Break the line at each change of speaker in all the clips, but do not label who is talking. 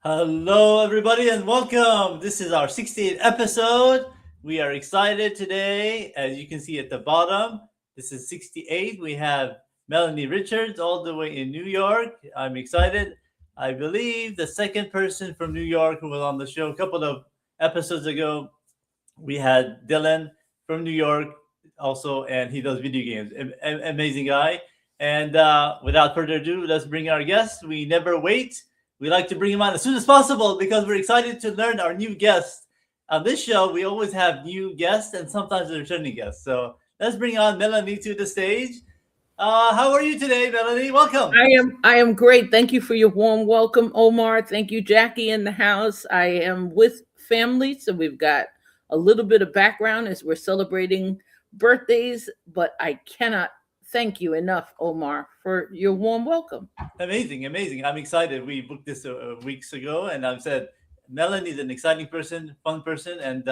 Hello, everybody, and welcome. This is our 68th episode. We are excited today. As you can see at the bottom, this is 68. We have Melanie Richards all the way in New York. I'm excited. I believe the second person from New York who was on the show a couple of episodes ago, we had Dylan from New York also, and he does video games. Amazing guy. And without further ado, let's bring our guest. We never wait. We like to bring him on as soon as possible because we're excited to learn our new guests. On this show, we always have new guests and sometimes returning guests. So let's bring on Melanie to the stage. How are you today, Melanie? Welcome.
I am great. Thank you for your warm welcome, Omar. Thank you, Jackie, in the house. I am with family, so we've got a little bit of background as we're celebrating birthdays, but I cannot thank you enough, Omar, for your warm welcome.
Amazing, amazing. I'm excited. We booked this weeks ago, and I've said Melanie is an exciting person, fun person, and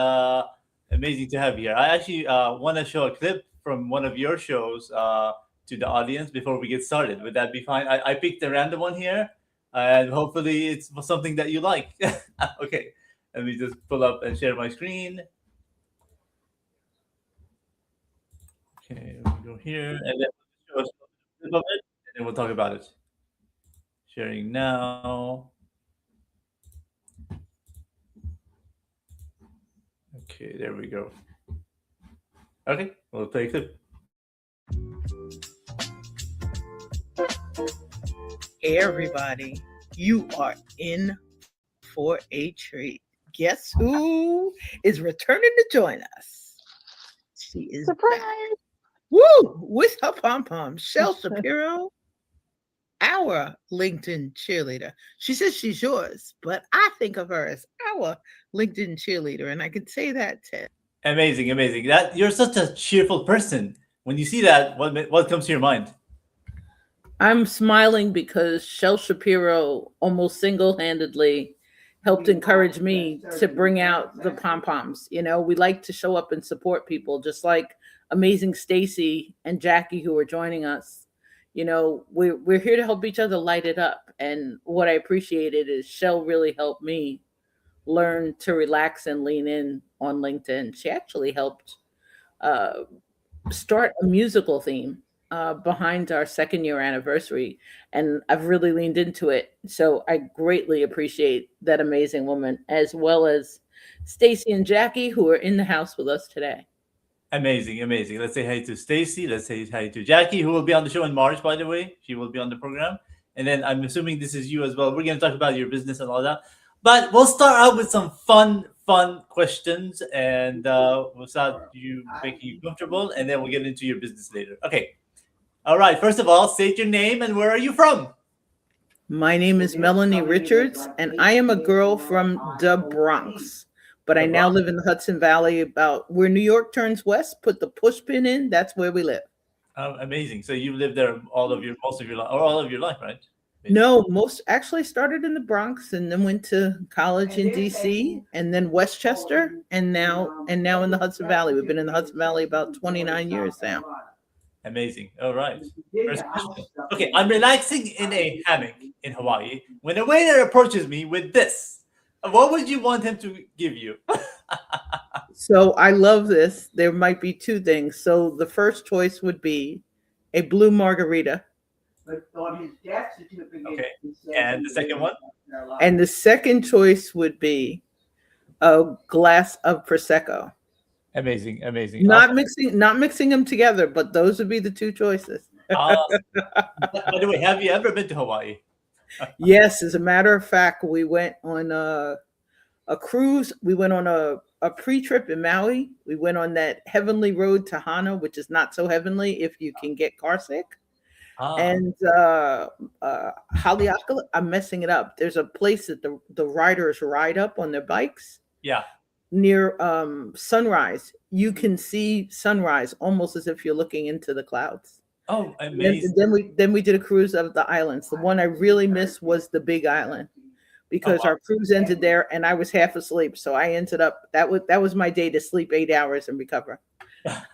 amazing to have here. I actually want to show a clip from one of your shows to the audience before we get started. Would that be fine? I picked a random one here, and hopefully it's something that you like. Okay, let me just pull up and share my screen. Okay, we go here, and then show us a clip of it, and then we'll talk about it. Sharing now. Okay, there we go. Okay, we'll play a clip.
Hey, everybody, you are in for a treat. Guess who is returning to join us? She is
Surprise!
back. Woo! With her pom pom, Shel Shapiro, our LinkedIn cheerleader. She says she's yours, but I think of her as our LinkedIn cheerleader, and I can say that, Ted.
Amazing, amazing. That you're such a cheerful person. When you see that, what comes to your mind?
I'm smiling because Shel Shapiro almost single handedly helped encourage me to bring out the pom poms. You know, we like to show up and support people, just like amazing Stacy and Jackie who are joining us. You know, we're here to help each other light it up. And what I appreciated is Shell really helped me learn to relax and lean in on LinkedIn. She actually helped uh, start a musical theme behind our second year anniversary, and I've really leaned into it. So I greatly appreciate that amazing woman, as well as Stacy and Jackie, who are in the house with us today.
Amazing, amazing. Let's say hi to Stacy. Let's say hi to Jackie, who will be on the show in March, by the way. She will be on the program. And then I'm assuming this is you as well. We're going to talk about your business and all that. But we'll start out with some fun questions, and we'll start you making you comfortable, and then we'll get into your business later. Okay. All right. First of all, state your name and where are you from?
My name is Melanie Richards, and I am a girl from the Bronx. But I
The
now
Bronx.
live in the Hudson Valley, about where New York turns west. Put the push pin in, that's where we live.
Amazing. So you've lived there all of your most of your life, or all of your life, right? Amazing.
No, most actually started in the Bronx and then went to college in DC and then Westchester and now in the Hudson Valley. We've been in the Hudson Valley about 29 years now.
Amazing. All right. First question. Okay, I'm relaxing in a hammock in Hawaii when a waiter approaches me with this. What would you want him to give you?
So I love this. There might be two things. So the first choice would be a blue margarita,
Okay. And the second one?
and the second choice would be a glass of prosecco.
Amazing, amazing.
Not mixing them together, but those would be the two choices.
Awesome. By the way, have you ever been to Hawaii?
Yes, as a matter of fact, we went on a cruise. We went on a pre-trip in Maui. We went on that heavenly road to Hana, which is not so heavenly if you can get car sick.
Ah,
And Haleakala, I'm messing it up. There's a place that the riders ride up on their bikes
yeah.
near sunrise. You can see sunrise almost as if you're looking into the clouds.
Oh,
Then,
amazing.
then we did a cruise of the islands. The one I really missed was the Big Island
Oh,
because
wow.
our cruise ended there and I was half asleep. So I ended up that was my day to sleep 8 hours and recover.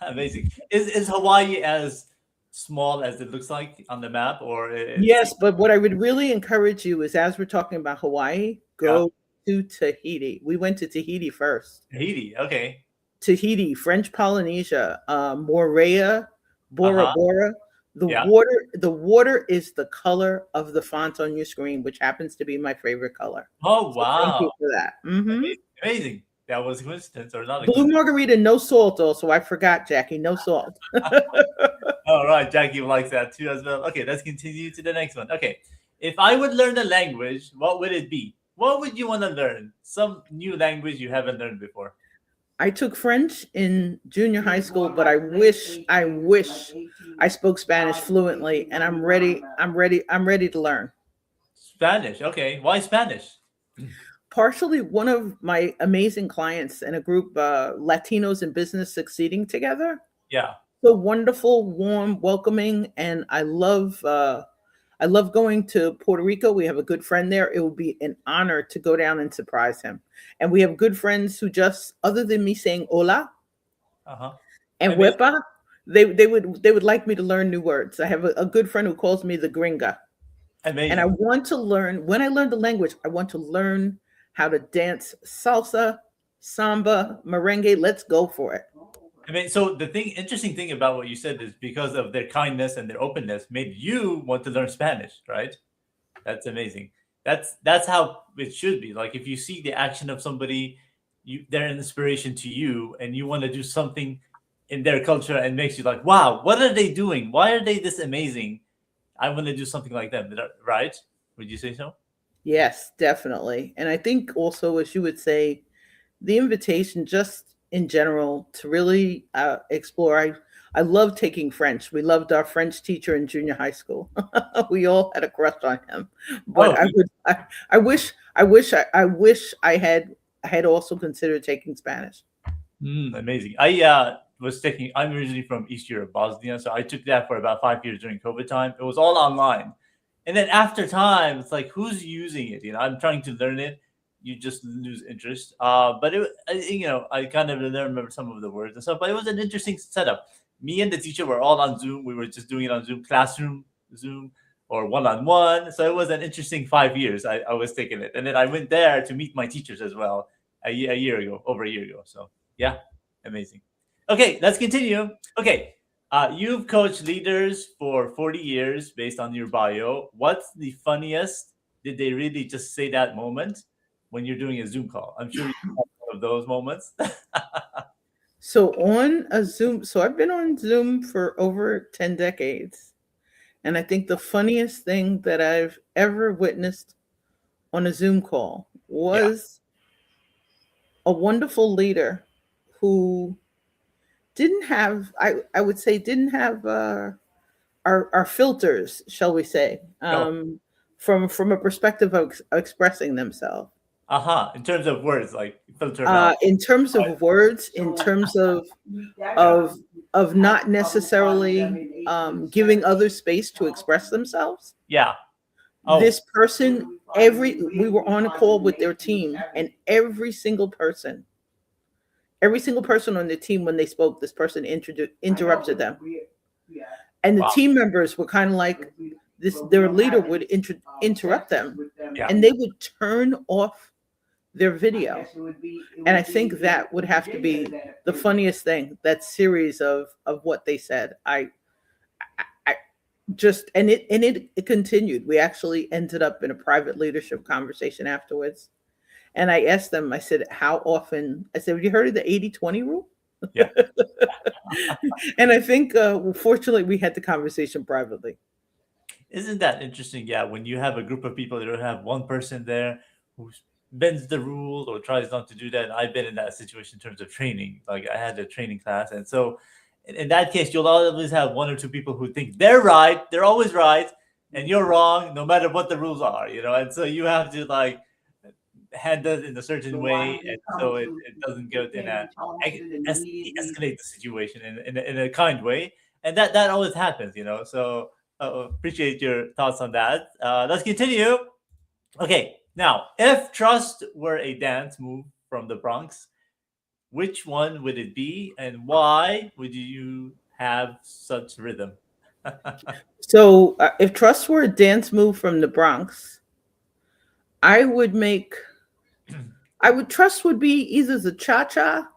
Amazing. Is Hawaii as small as it looks like on the map, or it's
Yes, but what I would really encourage you is, as we're talking about Hawaii,
Yeah.
go to Tahiti. We went to Tahiti first.
Haiti. Okay.
Tahiti, French Polynesia, Moorea, Bora
Uh-huh.
Bora.
Yeah.
The water is the color of the font on your screen, which happens to be my favorite color.
Oh,
So thank you
wow.
for that. Hmm.
Amazing. Amazing. That was a coincidence or not a
Blue
coincidence.
margarita, no salt. Also, I forgot, Jackie, no salt.
All right, Jackie likes that too as well. Okay, let's continue to the next one. Okay, if I would learn a language, what would it be? What would you want to learn? Some new language you haven't learned before.
I took French in junior high school, but I wish I spoke Spanish fluently, and I'm ready to learn.
Spanish. Okay, why Spanish?
Partially, one of my amazing clients and a group, Latinos in business succeeding together.
Yeah.
So wonderful, warm, welcoming, and I love going to Puerto Rico. We have a good friend there. It would be an honor to go down and surprise him. And we have good friends who just, other than me saying hola
Uh huh.
and
Amazing.
huepa, they would like me to learn new words. I have a good friend who calls me the gringa, and I
Amazing.
want to learn. When I learn the language, I want to learn how to dance salsa, samba, merengue. Let's go for it.
I mean, so the interesting thing about what you said is because of their kindness and their openness, made you want to learn Spanish, right? That's amazing. That's how it should be. Like if you see the action of somebody, they're an inspiration to you, and you want to do something in their culture, and makes you like, wow, what are they doing? Why are they this amazing? I want to do something like them. Right? Would you say so?
Yes, definitely. And I think also, as you would say, the invitation just in general to really explore. I love taking French. We loved our French teacher in junior high school. We all had a crush on him. But
Oh,
I wish I had also considered taking Spanish.
amazing. I was taking. I'm originally from East Europe, Bosnia, so I took that for about 5 years during COVID time. It was all online, and then after time, it's like who's using it? I'm trying to learn it. You just lose interest. But I kind of remember some of the words and stuff. But it was an interesting setup. Me and the teacher were all on Zoom. We were just doing it on Zoom, classroom Zoom, or one on one. So it was an interesting 5 years. I was taking it, and then I went there to meet my teachers as well a year ago, over a year ago. So yeah, amazing. Okay, let's continue. Okay, you've coached leaders for 40 years based on your bio. What's the funniest? Did they really just say that moment when you're doing a Zoom call? I'm sure you have one of those moments.
So on a Zoom, so I've been on Zoom for over 10 decades. And I think the funniest thing that I've ever witnessed on a Zoom call
Yeah.
was a wonderful leader who didn't have, I would say, didn't have our filters, shall we say,
Oh,
from a perspective of expressing themselves.
uh-huh. In terms of words, like filtered out.
In terms of words, in terms
Yeah.
of of not necessarily giving others space to express themselves.
Yeah. Oh,
This person, every we were on a call with their team, and every single person on the team, when they spoke, this person interrupted them, and the
wow.
team members were kind of like this. Their leader would interrupt them,
Yeah.
and they would turn off their video. And I think that would have to be the funniest thing. That series of what they said. I just it continued. We actually ended up in a private leadership conversation afterwards. And I asked them, I said, how often? I said, have you heard of the 80/20 rule?
Yeah.
And I think, well, fortunately, we had the conversation privately.
Isn't that interesting? Yeah, when you have a group of people, you don't have one person there who bends the rule or tries not to do that. I've been in that situation in terms of training. Like I had a training class, and so in that case, you'll always have one or two people who think they're right, they're always right, and you're wrong, no matter what the rules are. And so you have to like handle it in a certain way, and so it doesn't go in escalate the situation in a kind way, and that always happens. So appreciate your thoughts on that. Let's continue. Okay, now if trust were a dance move from the Bronx, which one would it be, and why would you have such rhythm?
So, if trust were a dance move from the Bronx, I would make, I would trust would be either the cha cha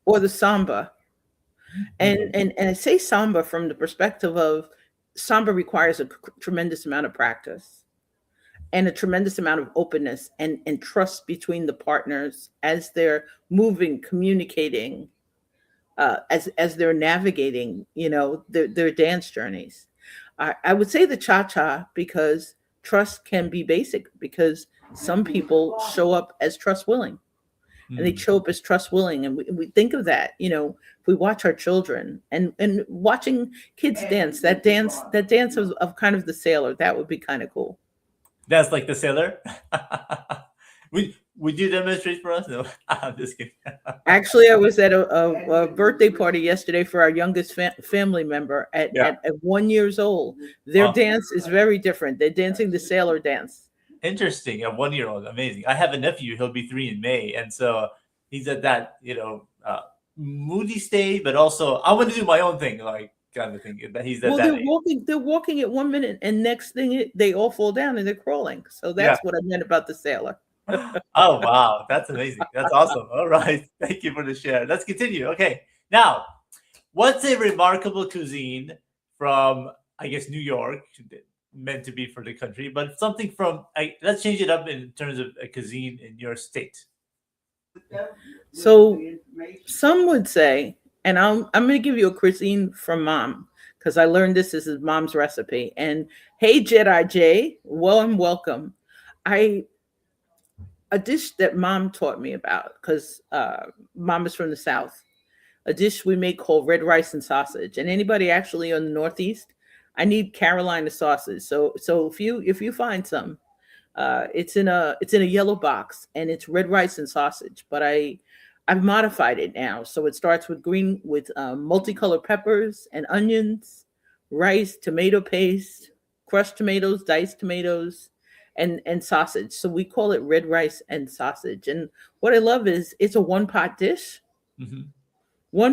or the samba.
Mhm.
And I say samba from the perspective of samba requires a tremendous amount of practice and a tremendous amount of openness and trust between the partners as they're moving, communicating, as they're navigating, their dance journeys. I would say the cha cha because trust can be basic because some people show up as trust willing and they
Mm.
show up as trust willing, and we think of that, if we watch our children and watching kids dance, that dance of kind of the sailor, that would be kind of cool.
That's like the sailor. Would you demonstrate for us? No, I'm just kidding.
Actually, I was at a birthday party yesterday for our youngest family member
Yeah.
at 1 years old. Their
Oh,
dance is very different. They're dancing the sailor dance.
interesting. A 1 year old, amazing. I have a nephew. He'll be 3 in May, and so he's at that moody state, but also I want to do my own thing, like kind of thing. That he's at
Well,
that
they're
age.
walking. They're walking at 1 minute, and next thing they all fall down and they're crawling. So
Yeah.
that's what I meant about the sailor.
Oh wow, that's amazing. That's awesome. All right, thank you for the share. Let's continue. Okay, now what's a remarkable cuisine from, I guess, New York, meant to be for the country, but something from, let's change it up in terms of a cuisine in your state.
So some would say, and I'm going to give you a cuisine from mom because I learned this is mom's recipe. And hey, Jedi J, well and welcome. I A dish that mom taught me about because mom is from the south. A dish we make called red rice and sausage. And anybody actually on the Northeast, I need Carolina sausage. So if you find some, it's in a yellow box and it's red rice and sausage. But I've modified it now, so it starts with green with multicolored peppers and onions, rice, tomato paste, crushed tomatoes, diced tomatoes, and sausage. So we call it red rice and sausage. And what I love is it's a
Hmm.
one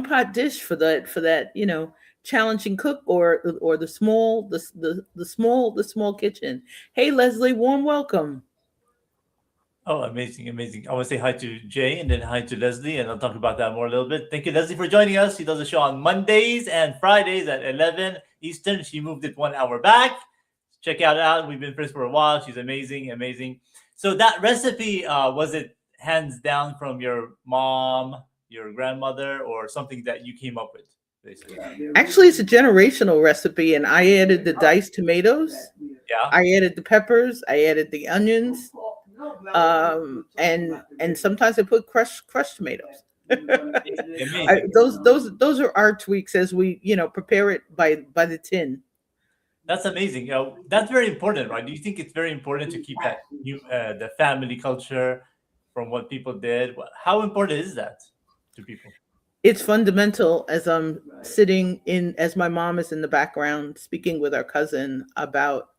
pot dish for that challenging cook or the small kitchen. Hey Leslie, warm welcome.
Oh, amazing, amazing. I want to say hi to Jay and then hi to Leslie, and I'll talk about that more a little bit. Thank you, Leslie, for joining us. She does a show on Mondays and Fridays at 11 Eastern. She moved it 1 hour back. Check out out. We've been friends for a while. She's amazing, amazing. So that recipe, was it hands down from your mom, your grandmother, or something that you came up with, basically?
Actually, it's a generational recipe, and I added the diced tomatoes,
Yeah,
I added the peppers, I added the onions, and sometimes I put crushed tomatoes.
amazing, amazing.
Those are our tweaks as we prepare it by the tin.
That's amazing. That's very important, right? Do you think it's very important to keep that the family culture from what people did? How important is that to people?
It's fundamental as I'm sitting in as my mom is in the background speaking with our cousin about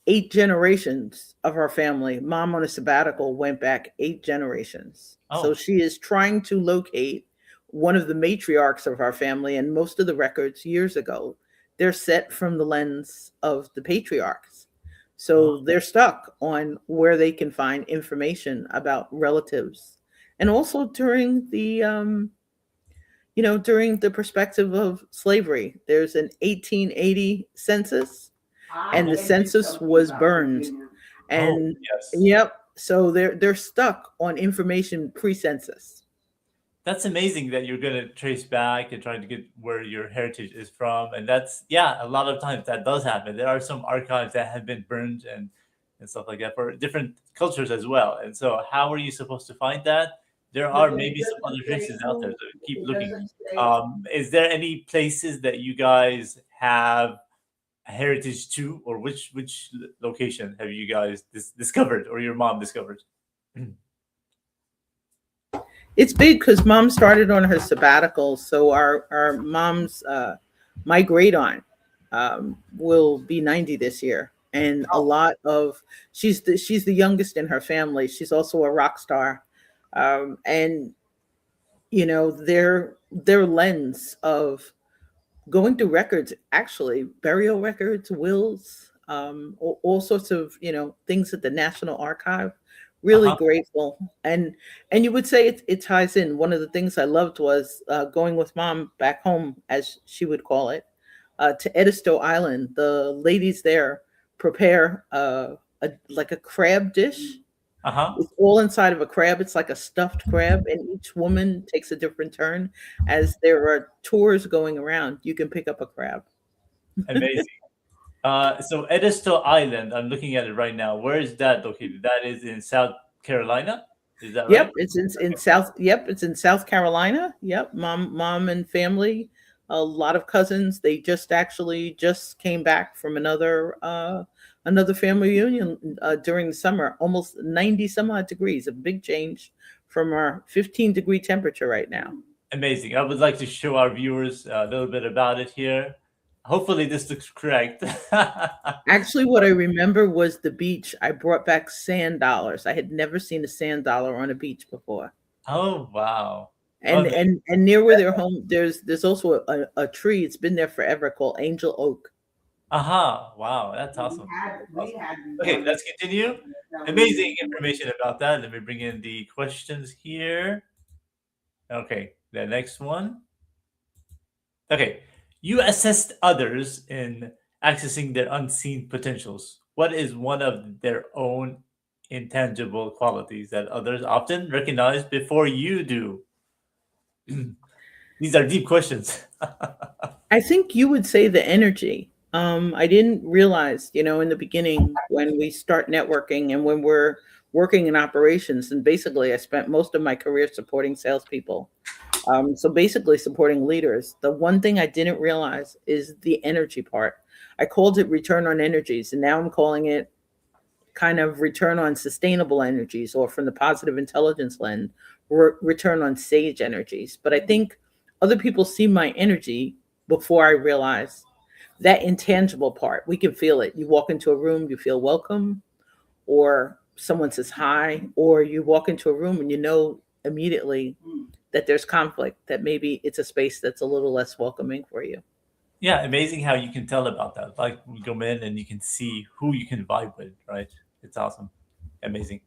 8 generations of our family. Mom on a sabbatical went back 8 generations. So
Oh,
she is trying to locate one of the matriarchs of our family, and most of the records years ago, they're set from the lens of the patriarchs.
oh,
So they're stuck on where they can find information about relatives. And also during the perspective of slavery, there's an 1880 census and the
mhm.
census was burned.
Oh,
And
yes.
yep, so they're stuck on information pre-census.
That's amazing that you're gonna trace back and try to get where your heritage is from, and that's, yeah. A lot of times that does happen. There are some archives that have been burned and stuff like that for different cultures as well. And so, how are you supposed to find that? There are maybe some other traces out there, so keep looking. Is there any places that you guys have a heritage to, or which location have you guys discovered, or your mom discovered?
It's big because mom started on her sabbatical. So our mom's my great aunt will be 90 this year, and a
Oh,
lot of she's the youngest in her family. She's also a rock star, and their lens of going through records, actually burial records, wills, all sorts of things at the National Archive.
Uh
Really
huh.
grateful, and you would say it ties in. One of the things I loved was going with mom back home, as she would call it, to Edisto Island. The ladies there prepare like a crab dish.
Uh huh.
It's all inside of a crab. It's like a stuffed crab, and each woman takes a different turn. As there are tours going around, you can pick up a crab.
Amazing. So Edisto Island, I'm looking at it right now. Where is that located? That is in South Carolina. Is that right?
Yep, it's in South. Yep, it's in South Carolina. Yep, mom and family, a lot of cousins. They just actually just came back from another family reunion during the summer. Almost 90 some odd degrees, a big change from our 15-degree temperature right now.
Amazing. I would like to show our viewers a little bit about it here. Hopefully, this looks correct.
Actually, what I remember was the beach. I brought back sand dollars. I had never seen a sand dollar on a beach before.
Oh, wow.
And
Amazing.
and near where they're home, there's also a tree. It's been there forever called Angel Oak.
Aha. Wow. That's awesome. That's awesome. Okay, let's continue. Amazing information about that. Let me bring in the questions here. Okay, the next one. Okay, you assessed others in accessing their unseen potentials. What is one of their own intangible qualities that others often recognize before you do? These are deep questions.
I think you would say the energy. I didn't realize, in the beginning when we start networking and when we're working in operations, and basically I spent most of my career supporting salespeople. So basically supporting leaders. The one thing I didn't realize is the energy part. I called it return on energies, and now I'm calling it kind of return on sustainable energies, or from the positive intelligence lens, return on sage energies. But I think other people see my energy before I realize that intangible part. We can feel it. You walk into a room, you feel welcome, or someone says hi, or you walk into a room and you know immediately that there's conflict, that maybe it's a space that's a little less welcoming for you.
Yeah, amazing how you can tell about that. Like we go in and you can see who you can vibe with, right? It's awesome. Amazing.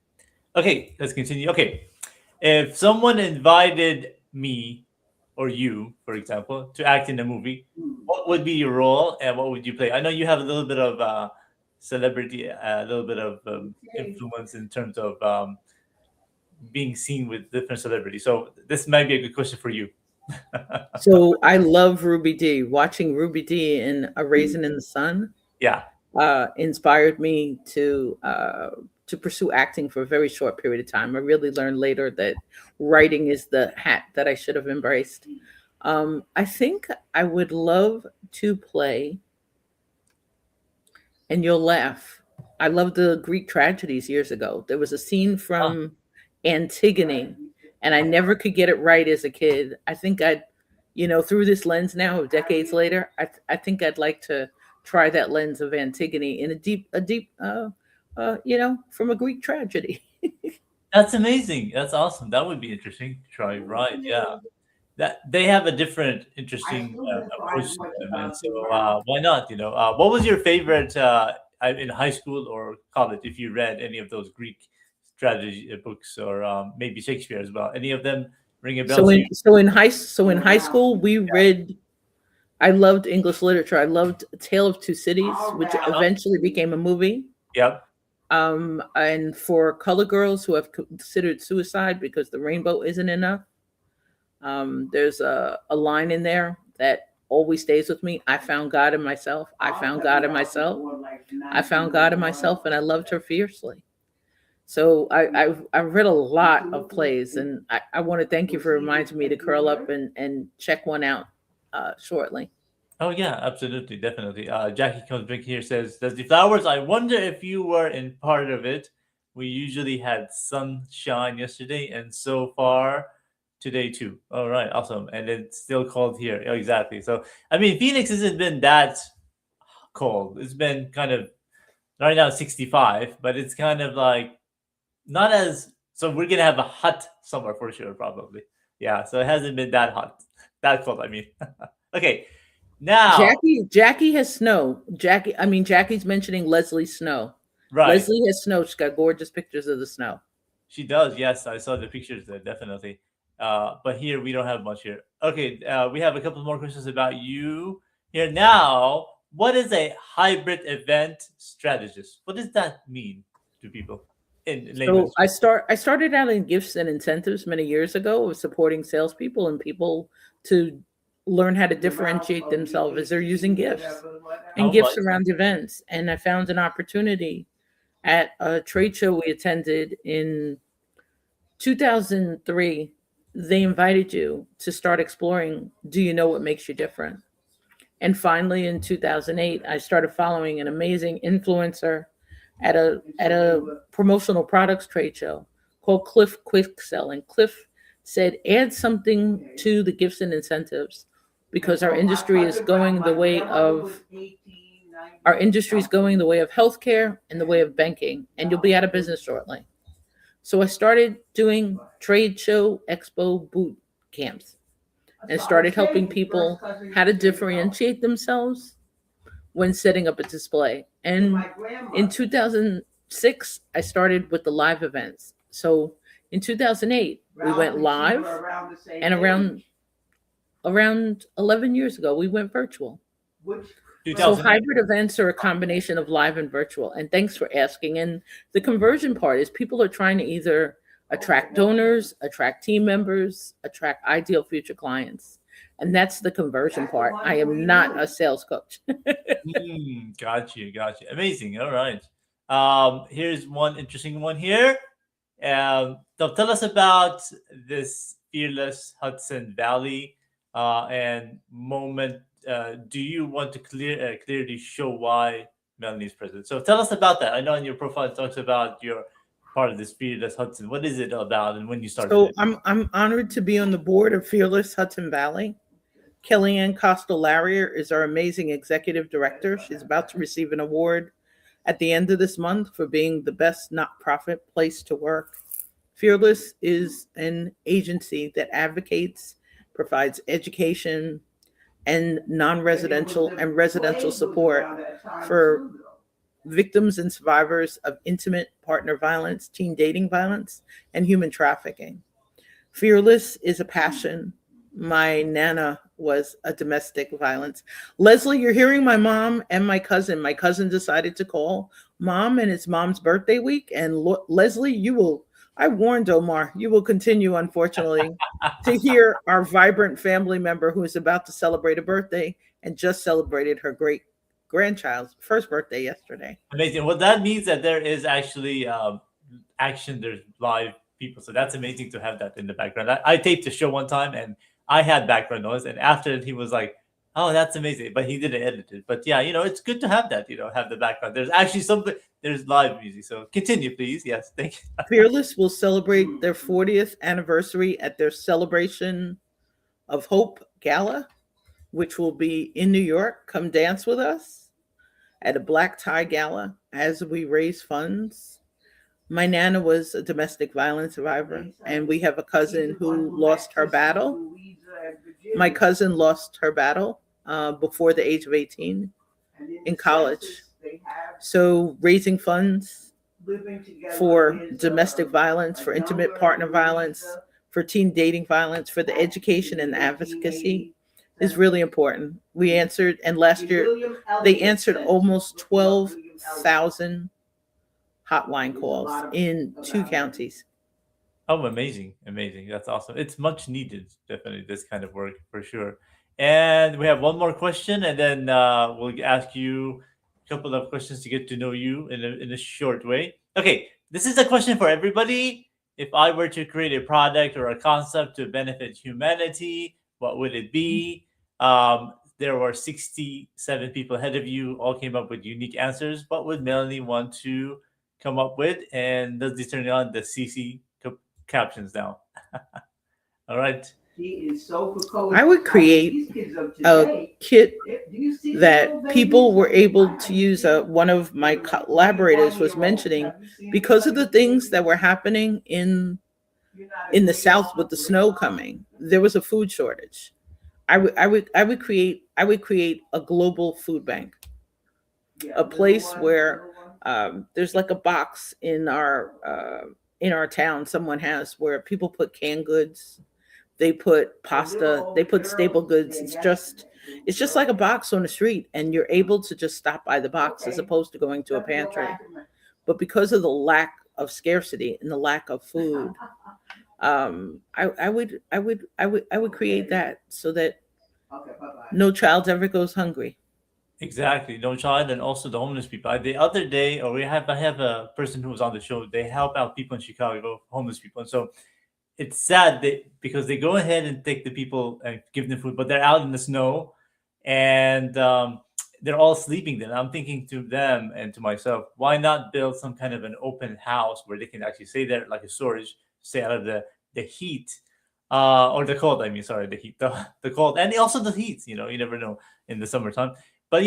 Okay, let's continue. Okay, if someone invited me or you, for example, to act in a movie, what would be your role and what would you play? I know you have a little bit of celebrity, a little bit of influence in terms of being seen with different celebrities. So this might be a good question for you.
So I love Ruby D. Watching Ruby D in A Raisin in the Sun
Yeah.
inspired me to pursue acting for a very short period of time. I really learned later that writing is the hat that I should have embraced. I think I would love to play, and you'll laugh. I love the Greek tragedies years ago. There was a scene
Oh,
from Antigone, and I never could get it right as a kid. I think through this lens now of decades later, I think I'd like to try that lens of Antigone in from a Greek tragedy.
that's amazing. That's awesome. That would be interesting to try. Right. Yeah. That they have a different, interesting approach to them, and so why not? What was your favorite in high school or college? If you read any of those Greek strategy books, or maybe Shakespeare as well, any of them ring a bell
So
to
in
you?
high school we read. I loved English literature. I loved Tale of Two Cities, which
Uh-huh.
eventually became a movie.
Yep.
And for color girls who have considered suicide because the rainbow isn't enough, there's a line in there that always stays with me. I found God in myself. I found God in myself. I found God in myself, and I loved her fiercely. So I've read a lot of plays, and I want to thank you for reminding me to curl up and check one out shortly.
Oh yeah, absolutely, definitely. Jackie comes back here, says, "Does the flowers? I wonder if you were in part of it. We usually had sunshine yesterday, and so far today too. All right, awesome. And it's still cold here. Oh, exactly. So I mean, Phoenix hasn't been that cold. It's been kind of right now it's 65, but it's kind of like not as. So we're gonna have a hot summer for sure, probably. Yeah. So it hasn't been that hot, that cold. I mean, okay. Now,
Jackie has snow. Jackie's mentioning Leslie Snow.
right.
Leslie has snow. She's got gorgeous pictures of the snow.
She does. Yes, I saw the pictures there, definitely. But here we don't have much here. Okay, we have a couple more questions about you here now. What is a hybrid event strategist? What does that mean to people in
So
layman's terms?
I started out in gifts and incentives many years ago of supporting salespeople and people to learn how to differentiate themselves as they're using gifts and
How
gifts
much?
around events. And I found an opportunity at a trade show we attended in 2003. They invited you to start exploring, do you know what makes you different? And finally, in 2008, I started following an amazing influencer at a promotional products trade show called Cliff Quick Sell. And Cliff said, add something to the gifts and incentives because our industry is going the way of healthcare and the way of banking, and you'll be out of business shortly. So I started doing trade show expo boot camps and started helping people how to differentiate themselves when setting up a display. And in 2006, I started with the live events. So in 2008, we went live, and around 11 years ago, we went virtual. So
2008.
hybrid events are a combination of live and virtual. And thanks for asking. And the conversion part is people are trying to either attract donors, attract team members, attract ideal future clients. And that's the conversion part. I am not a sales coach.
Got you, got you. Amazing. All right. Here's one interesting one here. So tell us about this fearless Hudson Valley and moment. Do you want to clearly show why Melanie is present? So tell us about that. I know in your profile it talks about your part of this fearless Hudson. What is it about, and when you started
So
it?
I'm honored to be on the board of Fearless Hudson Valley. Kellyanne Costellarier is our amazing executive director. She's about to receive an award at the end of this month for being the best not-profit place to work. Fearless is an agency that advocates, provides education, and non-residential and residential support for victims and survivors of intimate partner violence, teen dating violence, and human trafficking. Fearless is a passion. My nana was a domestic violence. Leslie, you're hearing my mom and my cousin. My cousin decided to call mom, and it's mom's birthday week. And Leslie, I warned Omar, you will continue, unfortunately, to hear our vibrant family member who is about to celebrate a birthday and just celebrated her great grandchild's first birthday yesterday.
Amazing. Well, that means that there is actually action. There's live people, so that's amazing to have that in the background. I taped a show one time, and I had background noise, and after it, he was like, "Oh, that's amazing," but he didn't edit it. But yeah, it's good to have that. Have the background. There's actually something. There's live music. So continue, please. Yes, thank you.
Fearless will celebrate their 40th anniversary at their Celebration of Hope Gala, which will be in New York. Come dance with us at a black tie gala as we raise funds. My nana was a domestic violence survivor, and we have a cousin who lost her battle. My cousin lost her battle before the age of 18 in college. So raising funds for domestic violence, for intimate partner violence, for teen dating violence, for the education and advocacy is really important. We answered, and last year they answered almost 12,000 hotline calls in 2 counties.
Oh, amazing, amazing. That's awesome. It's much needed, definitely, this kind of work for sure. And we have one more question, and then we'll ask you a couple of questions to get to know you in a short way. Okay, this is a question for everybody. If I were to create a product or a concept to benefit humanity, what would it be? There were 67 people ahead of you, all came up with unique answers. What would Melanie want to come up with? And let's just turn on the CC captions now. All right.
I would create a kit that people were able to use. One of my collaborators was mentioning because of the things that were happening in the South with the snow coming, there was a food shortage. I would create a global food bank, a place where there's like a box in our town someone has where people put canned goods, they put pasta, they put staple goods. It's just like a box on the street, and you're able to just stop by the box as opposed to going to a pantry. But because of the lack of scarcity and the lack of food, I would create that so that no child ever goes hungry.
Exactly, no child, and also the homeless people. The other day, or I have a person who was on the show. They help out people in Chicago, homeless people, and so it's sad that because they go ahead and take the people and give them food, but they're out in the snow, and they're all sleeping. Then I'm thinking to them and to myself, why not build some kind of an open house where they can actually stay there, like a storage, stay out of the heat, or the cold. I mean, sorry, the heat, the cold, and also the heat. You know, you never know in the summertime. But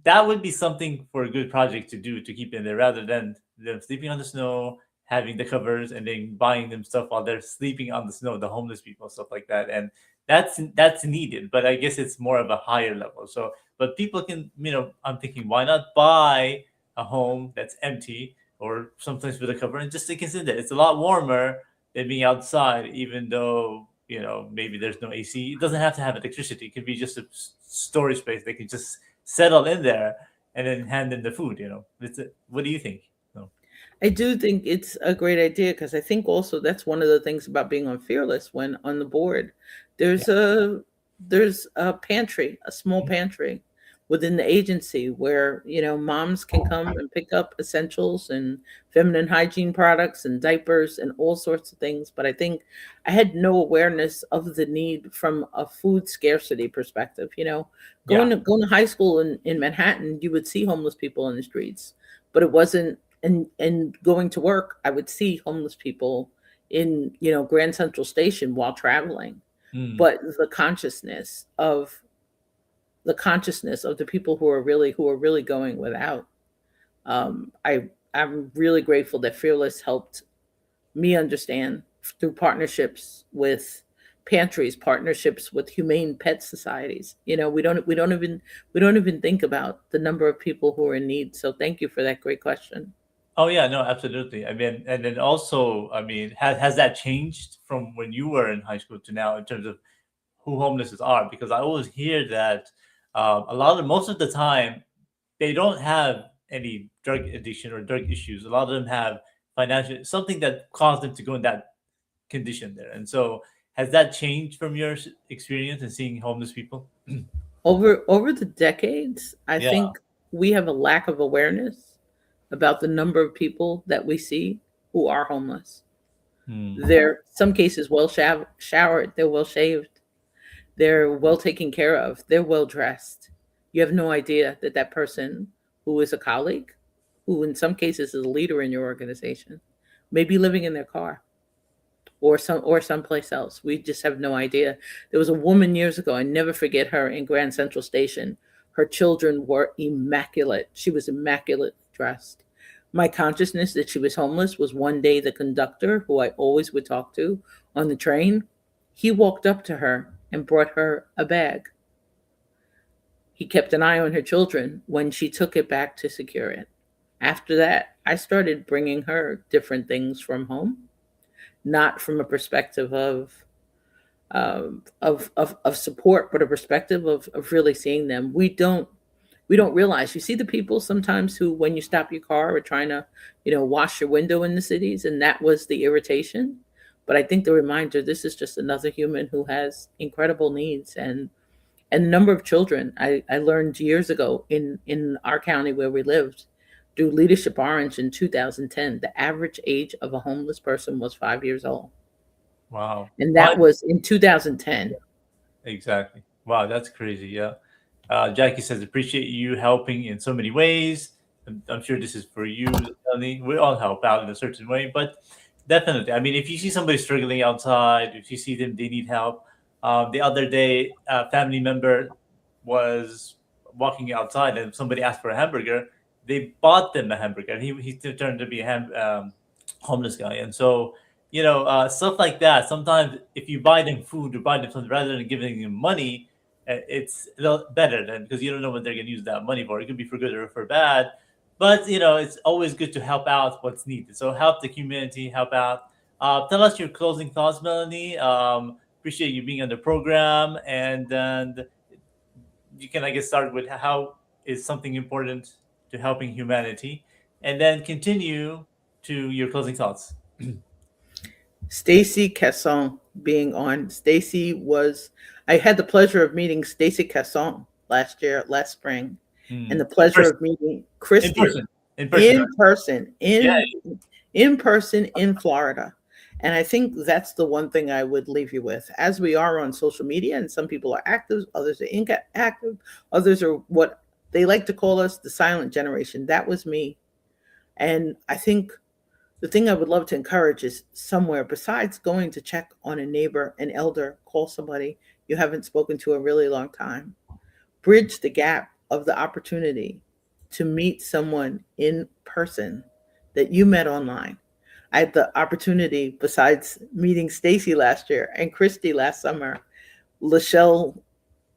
that would be something for a good project to do to keep in there rather than them sleeping on the snow, having the covers, and then buying them stuff while they're sleeping on the snow, the homeless people, stuff like that. And that's needed, but I guess it's more of a higher level. So, but people can, I'm thinking, why not buy a home that's empty or someplace with a cover and just they can sit there. It's a lot warmer than being outside, even though maybe there's no AC. It doesn't have to have electricity. It could be just a storage space. They can just settle in there and then hand them the food. What do you think? No.
I do think it's a great idea because I think also that's one of the things about being on Fearless when on the board.
Yeah.
There's a there's a pantry, a small pantry within the agency where, moms can come and pick up essentials and feminine hygiene products and diapers and all sorts of things. But I think I had no awareness of the need from a food scarcity perspective.
Yeah.
Going to high school in Manhattan, you would see homeless people in the streets, but it wasn't, and going to work, I would see homeless people in, Grand Central Station while traveling.
Mm.
But the consciousness of the people who are really going without. I'm really grateful that Fearless helped me understand through partnerships with pantries, partnerships with humane pet societies. We don't even think about the number of people who are in need. So thank you for that great question.
Oh yeah, no, absolutely. I mean, and then also, I mean, has that changed from when you were in high school to now in terms of who homeless are? Because I always hear that most of the time they don't have any drug addiction or drug issues. A lot of them have financial something that caused them to go in that condition there. And so, has that changed from your experience in seeing homeless people?
Over the decades, I
Yeah.
think we have a lack of awareness about the number of people that we see who are homeless.
Hmm.
They're some cases well showered, they're well shaved, they're well taken care of, they're well dressed. You have no idea that that person who is a colleague, who in some cases is a leader in your organization, may be living in their car or someplace else. We just have no idea. There was a woman years ago, I never forget her in Grand Central Station. Her children were immaculate. She was immaculate dressed. My consciousness that she was homeless was one day the conductor, who I always would talk to on the train. He walked up to her and brought her a bag. He kept an eye on her children when she took it back to secure it. After that, I started bringing her different things from home, not from a perspective of support, but a perspective of really seeing them. We don't realize. You see the people sometimes who, when you stop your car, are trying to, wash your window in the cities, and that was the irritation. But I think the reminder, this is just another human who has incredible needs, and the number of children I learned years ago in our county where we lived through Leadership Orange in 2010. The average age of a homeless person was 5 years old,
Wow.
and that
Five.
was in 2010.
Exactly. Wow, that's crazy. Yeah. Jackie says, appreciate you helping in so many ways. I'm sure this is for you, Melanie. We all help out in a certain way, but definitely. I mean, if you see somebody struggling outside, if you see them, they need help. The other day, a family member was walking outside and somebody asked for a hamburger. They bought them a hamburger. He turned to be a homeless guy. And so stuff like that. Sometimes if you buy them food or buy them something rather than giving them money, it's a little better than because you don't know what they're going to use that money for. It could be for good or for bad. But it's always good to help out what's needed. So help the community, help out. Tell us your closing thoughts, Melanie. Appreciate you being on the program, and then you can, I guess, start with how is something important to helping humanity, and then continue to your closing thoughts.
Stacy Casson being on. Stacy was, I had the pleasure of meeting Stacy Casson last spring, and the
In
pleasure
person,
of meeting
in
Christy
person, in person,
in
right?
person,
Yeah.
in person in Florida. And I think that's the one thing I would leave you with. As we are on social media, and some people are active, others are inactive, others are what they like to call us the silent generation. That was me. And I think the thing I would love to encourage is somewhere besides going to check on a neighbor, an elder, call somebody you haven't spoken to a really long time. Bridge the gap of the opportunity to meet someone in person that you met online. I had the opportunity, besides meeting Stacy last year and Christy last summer, Lachelle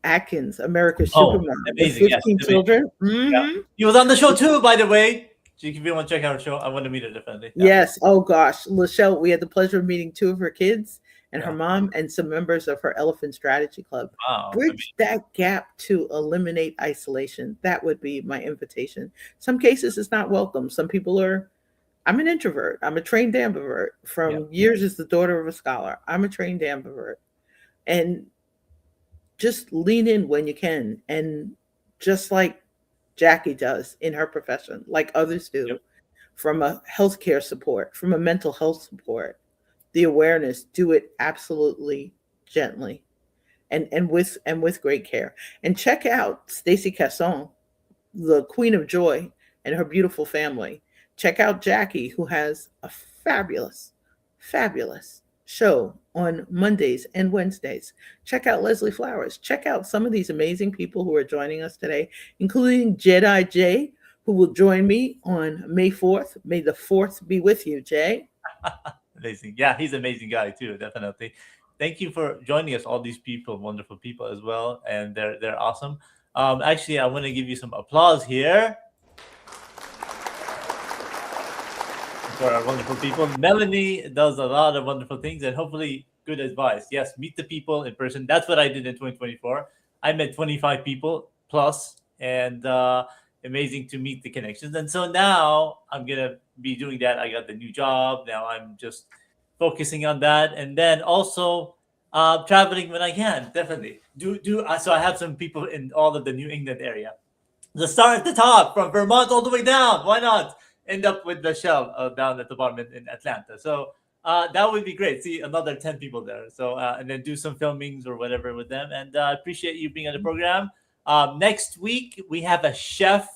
Atkins, America's
Oh,
Supermom, with
amazing! Yes,
15
amazing.
children.
Yeah, he was on the show too, by the way. So if you want to check out our show, I want to meet her definitely. Yeah,
Yes. Oh gosh, Lachelle. We had the pleasure of meeting two of her kids and her
yeah.
mom and some members of her Elephant Strategy Club.
Wow,
Bridge
amazing.
that gap to eliminate isolation. That would be my invitation. Some cases it's not welcome. Some people are. I'm an introvert. I'm a trained ambivert
Yeah,
from years as the daughter of a scholar. I'm a trained ambivert, and just lean in when you can, and just like Jackie does in her profession, like others do,
yep,
from a healthcare support, from a mental health support, the awareness, do it absolutely gently and with great care. And check out Stacey Casson, the Queen of Joy, and her beautiful family. Check out Jackie, who has a fabulous, fabulous show on Mondays and Wednesdays. Check out Leslie Flowers. Check out some of these amazing people who are joining us today, including Jedi J, who will join me on May 4th. May the 4th be with you, Jay.
amazing. Yeah, he's an amazing guy too, definitely. Thank you for joining us, all these people, wonderful people as well, and they're awesome. Actually, I want to give you some applause here for our wonderful people. Melanie does a lot of wonderful things and hopefully good advice. Yes, meet the people in person. That's what I did in 2024. I met 25 people plus, and amazing to meet the connections. And so now I'm going to be doing that. I got the new job. Now I'm just focusing on that. And then also traveling when I can, definitely. So I have some people in all of the New England area, the start at the top from Vermont all the way down. Why not end up with the shell down at the bottom in Atlanta? So that would be great. See another 10 people there. So and then do some filmings or whatever with them. And I appreciate you being on the program. Next week we have a chef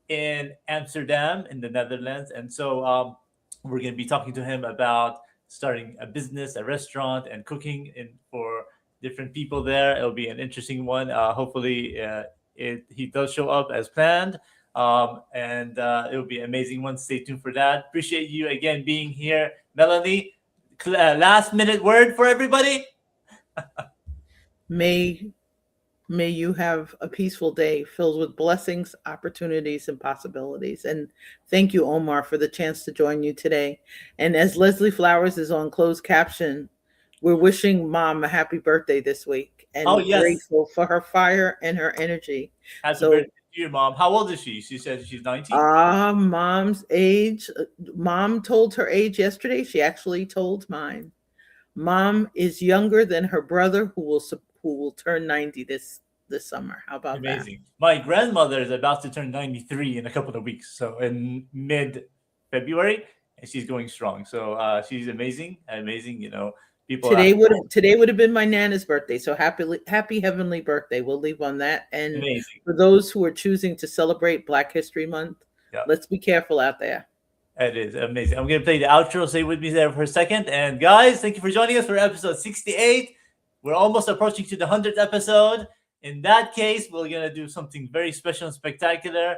in Amsterdam in the Netherlands, and so we're going to be talking to him about starting a business, a restaurant, and cooking in for different people there. It'll be an interesting one. Hopefully, he does show up as planned, and it'll be an amazing one. Stay tuned for that. Appreciate you again being here, Melanie. Last minute word for everybody.
May May you have a peaceful day filled with blessings, opportunities, and possibilities. And thank you, Omar, for the chance to join you today. And as Leslie Flowers is on closed caption, we're wishing Mom a happy birthday this week
Oh
and
yes,
grateful for her fire and her energy.
happy
So,
birthday to your mom. How old is she? She said she's 90.
Mom's age, Mom told her age yesterday. She actually told mine. Mom is younger than her brother, who will turn 90 this summer. How about that?
Amazing. My grandmother is about to turn 93 in a couple of weeks, so in mid February, and she's going strong. So she's amazing, amazing. People ask,
Today would have been my nana's birthday. So happy heavenly birthday. We'll leave on that. And
amazing.
for those who are choosing to celebrate Black History Month,
Yeah,
let's be careful out there.
it is amazing. I'm gonna play the outro. Stay with me there for a second, and guys, thank you for joining us for episode 68. We're almost approaching to the 100th episode. In that case, we're gonna do something very special and spectacular.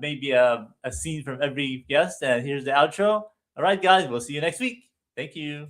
Maybe a scene from every guest. And here's the outro. All right, guys, we'll see you next week. Thank you.